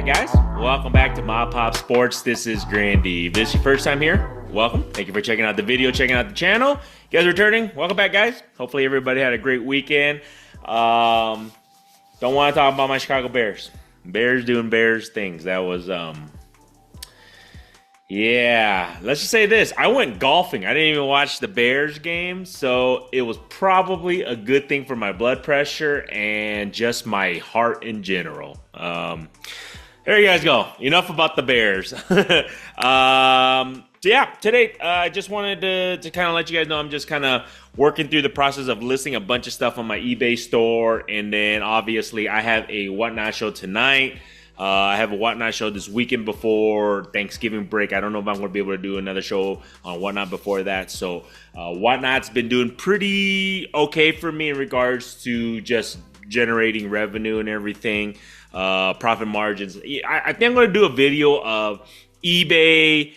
right, guys, welcome back to Mob Pop Sports. This is Grandy. If this is your first time here, welcome. Thank you for checking out the video, checking out the channel. You guys returning, welcome back, guys. Hopefully everybody had a great weekend. Don't want to talk about my Chicago Bears. Bears doing Bears things. That was, yeah, let's just say this. I went golfing. I didn't even watch the Bears game, so it was probably a good thing for my blood pressure and just my heart in general. There you guys go. Enough about the Bears. Yeah, today I just wanted to kind of let you guys know I'm just kind of working through the process of listing a bunch of stuff on my eBay store, and then obviously I have a Whatnot show tonight. I have a Whatnot show this weekend before Thanksgiving break. I don't know if I'm going to be able to do another show on Whatnot before that. So Whatnot's been doing pretty okay for me in regards to just generating revenue and everything, profit margins. I think I'm going to do a video of eBay,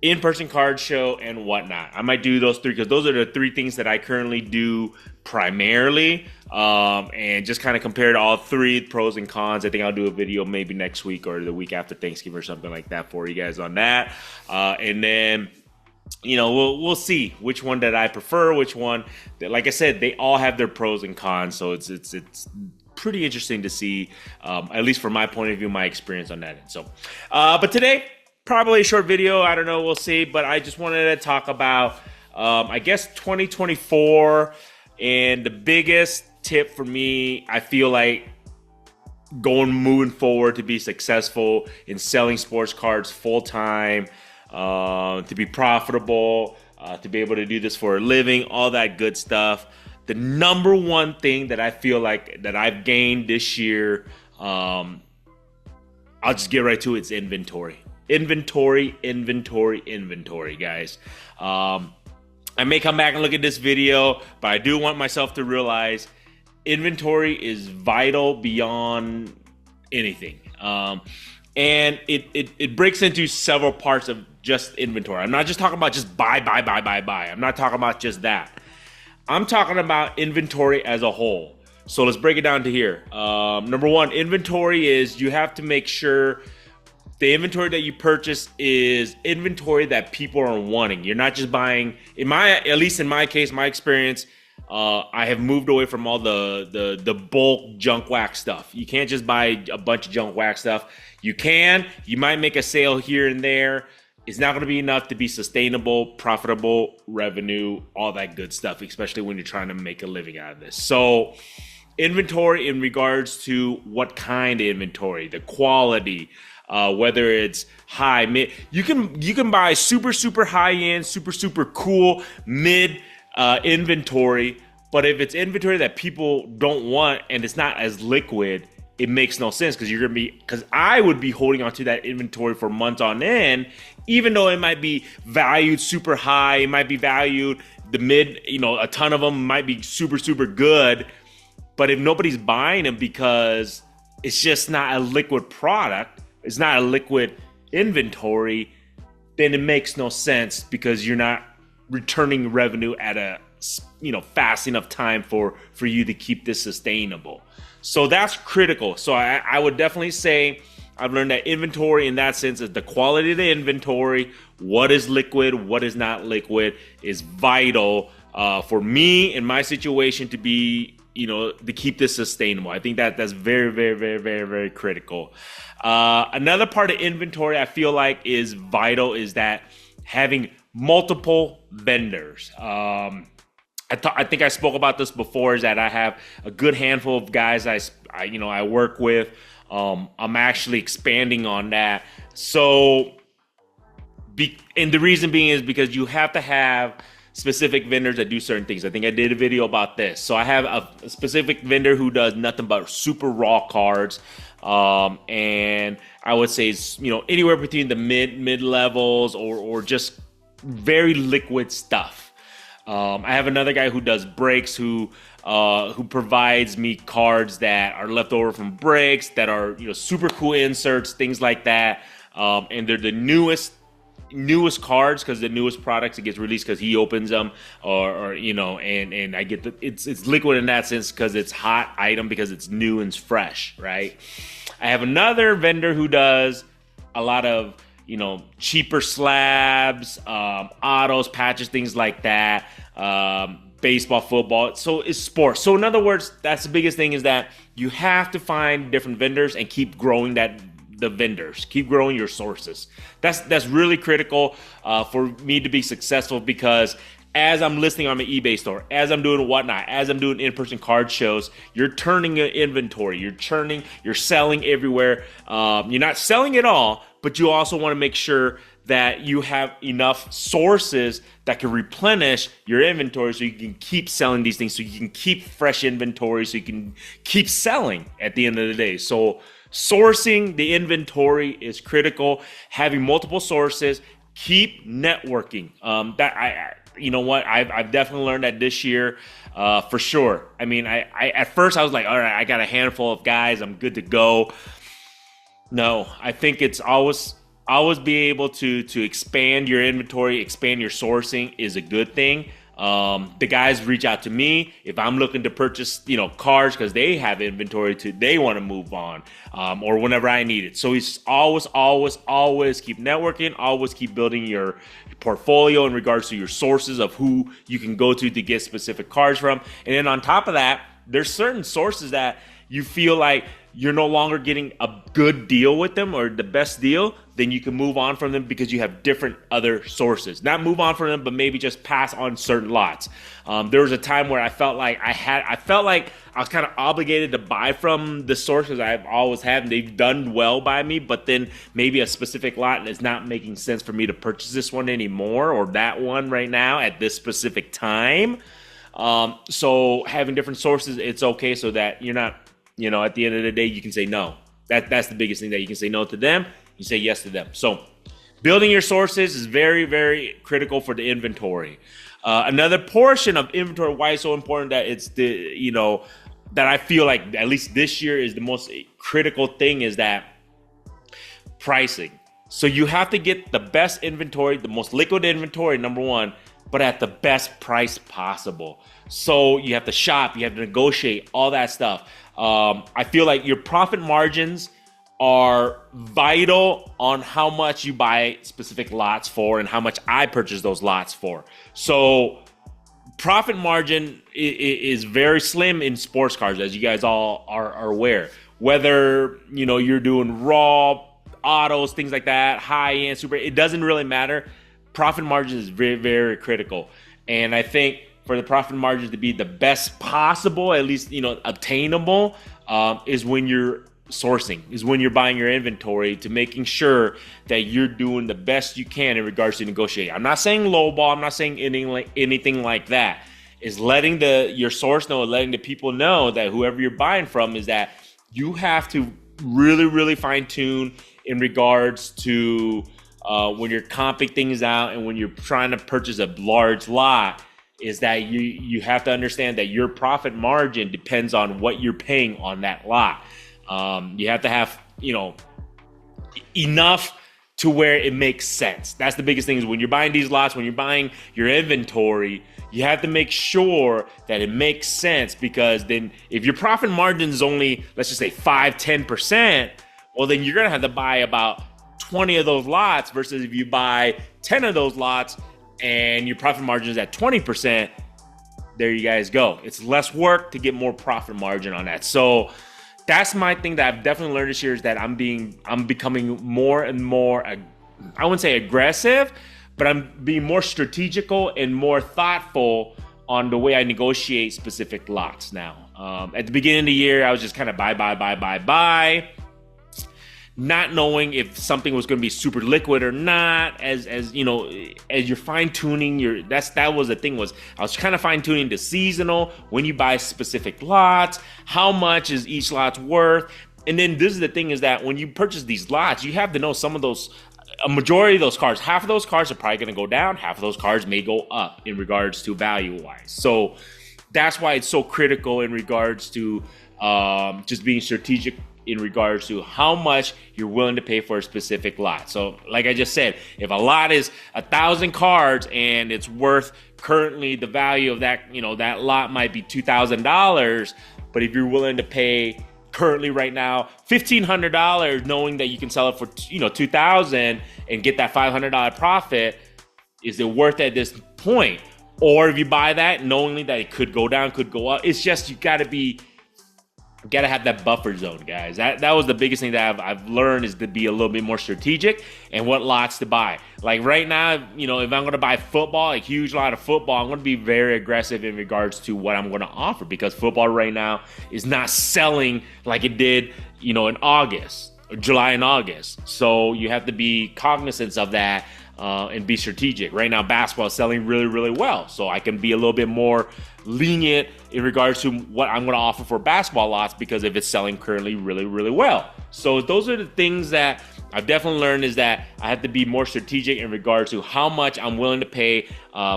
in-person card show, and Whatnot. I might do those three because those are the three things that I currently do primarily, and just kind of compare to all three pros and cons. I think I'll do a video maybe next week or the week after Thanksgiving or something like that for you guys on that. And then, you know, we'll see which one that I prefer, which one that, like I said, they all have their pros and cons. So it's pretty interesting to see, at least from my point of view, my experience on that end. So, but today, probably a short video. I don't know. We'll see. But I just wanted to talk about, I guess, 2024. And the biggest tip for me, I feel like moving forward to be successful in selling sports cards full time, to be profitable, to be able to do this for a living, all that good stuff. The number one thing that I feel like that I've gained this year, I'll just get right to it, it's inventory. Inventory, guys. I may come back and look at this video, but I do want myself to realize inventory is vital beyond anything. And it breaks into several parts of just inventory. I'm not just talking about just buy. I'm not talking about just that. I'm talking about inventory as a whole. So let's break it down to here. Number one, inventory is you have to make sure the inventory that you purchase is inventory that people are wanting. You're not just buying, at least in my case, my experience, I have moved away from all the bulk junk wax stuff. You can't just buy a bunch of junk wax stuff. You might make a sale here and there. It's not going to be enough to be sustainable, profitable, revenue, all that good stuff, especially when you're trying to make a living out of this. So inventory in regards to what kind of inventory, the quality, whether it's high, mid, you can buy super high end, super cool mid inventory, but if it's inventory that people don't want and it's not as liquid, it makes no sense because I would be holding on to that inventory for months on end, even though it might be valued super high, it might be valued the mid, a ton of them might be super good, but if nobody's buying them because it's just not a liquid product, it's not a liquid inventory, then it makes no sense because you're not returning revenue at a fast enough time for you to keep this sustainable. So that's critical. So I would definitely say I've learned that inventory in that sense is the quality of the inventory, what is liquid, what is not liquid, is vital for me in my situation to be, to keep this sustainable. I think that's very critical. Another part of inventory I feel like is vital is that having multiple vendors. I think I spoke about this before, is that I have a good handful of guys I work with. I'm actually expanding on that. So, and the reason being is because you have to have specific vendors that do certain things. I think I did a video about this. So I have a specific vendor who does nothing but super raw cards. And I would say it's, anywhere between the mid levels or just very liquid stuff. I have another guy who does breaks who provides me cards that are left over from breaks that are, super cool inserts, things like that. And they're the newest newest cards, because the newest products it gets released because he opens them, or you know, and I get it's liquid in that sense because it's hot item because it's new and it's fresh, right? I have another vendor who does a lot of, you know, cheaper slabs, autos, patches, things like that, baseball, football. So it's sports. So in other words, that's the biggest thing, is that you have to find different vendors and keep growing the vendors, keep growing your sources. That's really critical for me to be successful, because as I'm listing on my eBay store, as I'm doing whatnot, as I'm doing in-person card shows, you're turning an inventory, you're selling everywhere. You're not selling it all, but you also want to make sure that you have enough sources that can replenish your inventory so you can keep selling these things, so you can keep fresh inventory, so you can keep selling at the end of the day. So sourcing the inventory is critical. Having multiple sources, keep networking. You know what? I've definitely learned that this year, for sure. I mean, I at first I was like, all right, I got a handful of guys, I'm good to go. No, I think it's always be able to expand your inventory, expand your sourcing is a good thing. The guys reach out to me if I'm looking to purchase, you know, cars because they have inventory they want to move on, or whenever I need it. So it's always keep networking, always keep building your portfolio in regards to your sources of who you can go to get specific cars from. And then on top of that, there's certain sources that you feel like you're no longer getting a good deal with them or the best deal, then you can move on from them because you have different other sources. Not move on from them, but maybe just pass on certain lots. There was a time where I felt like I was kind of obligated to buy from the sources I've always had, and they've done well by me, but then maybe a specific lot is not making sense for me to purchase this one anymore, or that one right now at this specific time. So having different sources, it's okay, so that you're not, you know, at the end of the day, you can say no. That's the biggest thing, that you can say no to them, you say yes to them. So building your sources is very, very critical for the inventory. Another portion of inventory, why it's so important, that it's that I feel like at least this year is the most critical thing, is that pricing. So you have to get the best inventory, the most liquid inventory, number one, but at the best price possible. So you have to shop, you have to negotiate, all that stuff. I feel like your profit margins are vital on how much you buy specific lots for and how much I purchase those lots for. So profit margin is very slim in sports cars, as you guys all are aware. Whether, you know, you're doing raw, autos, things like that, high end, super, it doesn't really matter. Profit margin is very, very critical. And I think for the profit margins to be the best possible, at least, you know, obtainable, is when you're sourcing, is when you're buying your inventory, to making sure that you're doing the best you can in regards to negotiating. I'm not saying lowball, I'm not saying anything like that. Is letting your source know, letting the people know that whoever you're buying from, is that you have to really, really fine tune in regards to when you're comping things out and when you're trying to purchase a large lot, is that you have to understand that your profit margin depends on what you're paying on that lot. You have to have, you know, enough to where it makes sense. That's the biggest thing, is when you're buying these lots, when you're buying your inventory, you have to make sure that it makes sense, because then if your profit margin is only, let's just say 5-10%, well, then you're going to have to buy about 20 of those lots, versus if you buy 10 of those lots and your profit margin is at 20%, there you guys go. It's less work to get more profit margin on that. So that's my thing that I've definitely learned this year, is that I'm becoming more and more, I wouldn't say aggressive, but I'm being more strategical and more thoughtful on the way I negotiate specific lots now. At the beginning of the year, I was just kind of buy, not knowing if something was going to be super liquid or not. As you know, as you're fine tuning that was the thing, was I was kind of fine tuning the seasonal, when you buy specific lots, how much is each lot's worth. And then this is the thing, is that when you purchase these lots, you have to know a majority of those cars, half of those cars are probably going to go down, half of those cars may go up in regards to value wise. So that's why it's so critical in regards to just being strategic in regards to how much you're willing to pay for a specific lot. So like I just said, if a lot is 1,000 cards and it's worth currently the value of that, that lot might be $2,000, but if you're willing to pay currently right now $1,500, knowing that you can sell it for $2,000 and get that $500 profit, is it worth it at this point? Or if you buy that knowingly that it could go down, could go up, it's just you gotta have that buffer zone, guys. That was the biggest thing that I've learned, is to be a little bit more strategic and what lots to buy. Like right now, if I'm going to buy football, a huge lot of football, I'm going to be very aggressive in regards to what I'm going to offer, because football right now is not selling like it did, in August, July and August. So you have to be cognizant of that. And be strategic. Right now, basketball is selling really, really well. So I can be a little bit more lenient in regards to what I'm going to offer for basketball lots, because if it's selling currently really, really well. So those are the things that I've definitely learned, is that I have to be more strategic in regards to how much I'm willing to pay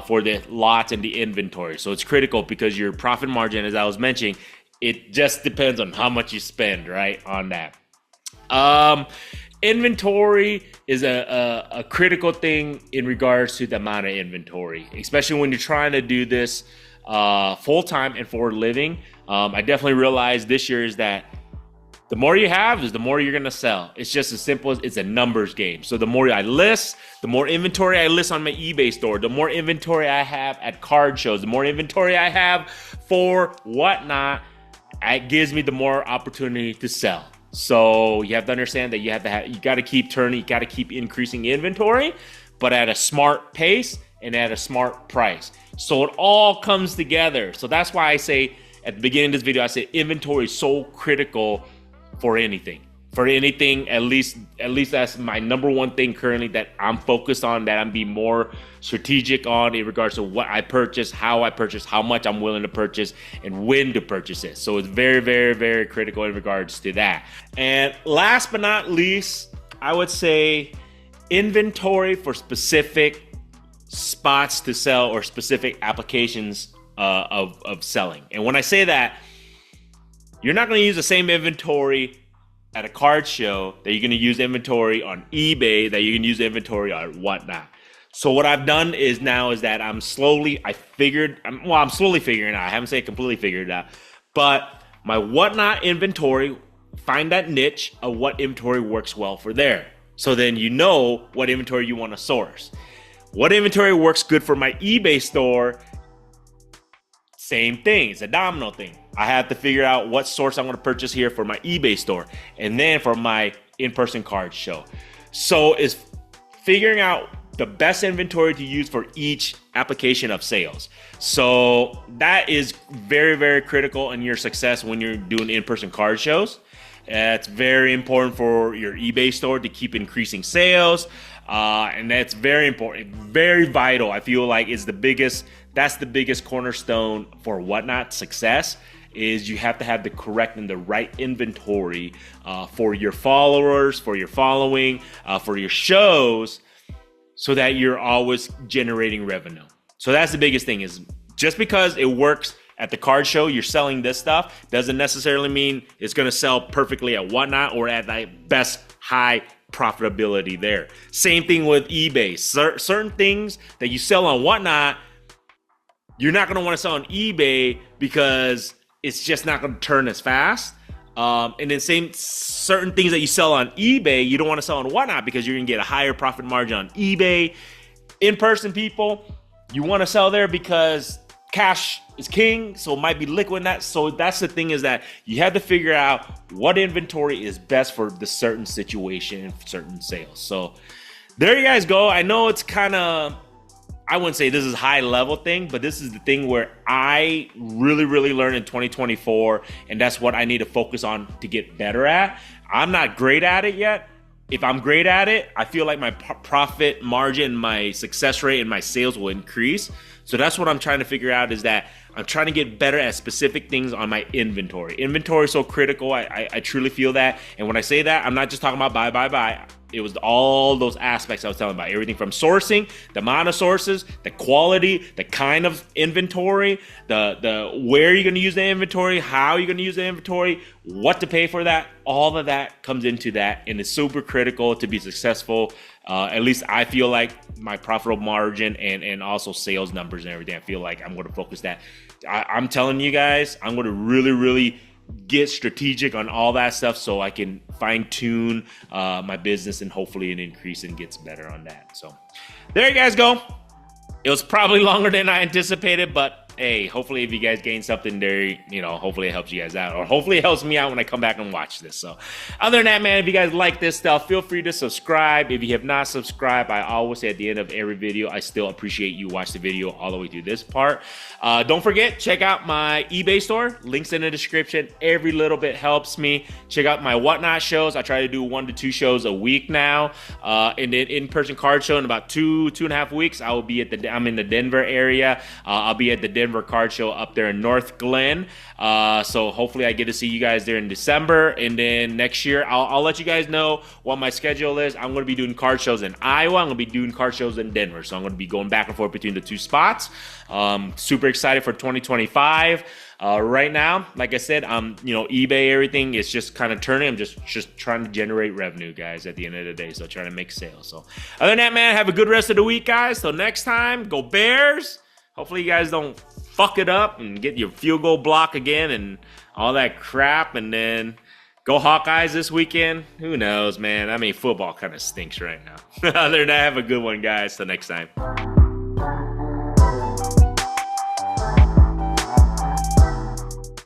for the lots and the inventory. So it's critical, because your profit margin, as I was mentioning, it just depends on how much you spend, right, on that. Inventory is a critical thing in regards to the amount of inventory, especially when you're trying to do this full-time and for a living. I definitely realized this year is that the more you have is the more you're going to sell. It's just as simple as it's a numbers game. So the more I list, the more inventory I list on my eBay store, the more inventory I have at card shows, the more inventory I have for whatnot, it gives me the more opportunity to sell. So you have to understand that you got to keep turning, you got to keep increasing inventory, but at a smart pace and at a smart price. So it all comes together. So that's why I say at the beginning of this video, I said inventory is so critical for anything. For anything, at least that's my number one thing currently that I'm focused on, that I'm being more strategic on in regards to what I purchase, how I purchase, how much I'm willing to purchase, and when to purchase it. So it's very, very, very critical in regards to that. And last but not least, I would say inventory for specific spots to sell or specific applications of selling. And when I say that, you're not going to use the same inventory at a card show that you're going to use inventory on eBay, that you can use inventory on whatnot. So what I've done is that I'm slowly figuring out, I haven't said completely figured it out, but my whatnot inventory, find that niche of what inventory works well for there. So then you know what inventory you want to source. What inventory works good for my eBay store? Same thing, it's a domino thing. I have to figure out what source I'm going to purchase here for my eBay store, and then for my in-person card show. So it's figuring out the best inventory to use for each application of sales. So that is very, very critical in your success when you're doing in-person card shows. It's very important for your eBay store to keep increasing sales. And that's very important, very vital. I feel like that's the biggest cornerstone for whatnot success, is you have to have the correct and the right inventory for your followers, for your following, for your shows, so that you're always generating revenue. So that's the biggest thing, is just because it works at the card show, you're selling this stuff, doesn't necessarily mean it's going to sell perfectly at whatnot or at the best high profitability there. Same thing with eBay. Certain things that you sell on whatnot, you're not going to want to sell on eBay because it's just not going to turn as fast. And then certain things that you sell on eBay, you don't want to sell on whatnot because you're going to get a higher profit margin on eBay. In-person people, you want to sell there because cash is king, so it might be liquid in that. So that's the thing, is that you have to figure out what inventory is best for the certain situation and certain sales. So there you guys go. I know it's kind of, I wouldn't say this is high level thing, but this is the thing where I really, really learned in 2024, and that's what I need to focus on to get better at. I'm not great at it yet. If I'm great at it, I feel like my profit margin, my success rate, and my sales will increase. So that's what I'm trying to figure out, is that I'm trying to get better at specific things on my inventory. Inventory is so critical. I truly feel that. And when I say that, I'm not just talking about buy. it was all those aspects I was telling about. Everything from sourcing, the amount of sources, the quality, the kind of inventory, the where you're going to use the inventory, how you're going to use the inventory, what to pay for that. All of that comes into that, and it's super critical to be successful. At least I feel like my profitable margin and also sales numbers and everything. I feel like I'm going to focus that. I'm telling you guys, I'm going to really get strategic on all that stuff so I can fine tune my business, and hopefully it increase and gets better on that. So there you guys go. It was probably longer than I anticipated, but hey, hopefully if you guys gain something there, hopefully it helps you guys out, or hopefully it helps me out when I come back and watch this. So other than that, man, if you guys like this stuff, feel free to subscribe. If you have not subscribed, I always say at the end of every video, I still appreciate you watch the video all the way through this part. Don't forget, check out my eBay store. Links in the description. Every little bit helps me. Check out my Whatnot shows. I try to do 1 to 2 shows a week now. And then in-person card show in about 2.5 weeks. I'm in the Denver area. I'll be at the Denver Card Show up there in North Glen. So hopefully I get to see you guys there in December. And then next year, I'll let you guys know what my schedule is. I'm going to be doing card shows in Iowa. I'm going to be doing card shows in Denver. So I'm going to be going back and forth between the 2 spots. Super excited for 2025. Right now, like I said, eBay, everything is just kind of turning. I'm just trying to generate revenue, guys, at the end of the day. So trying to make sales. So other than that, man, have a good rest of the week, guys. Till next time, go Bears. Hopefully you guys don't fuck it up and get your field goal block again and all that crap. And then go Hawkeyes this weekend. Who knows, man? I mean, football kind of stinks right now. Other than that, have a good one, guys. Till next time.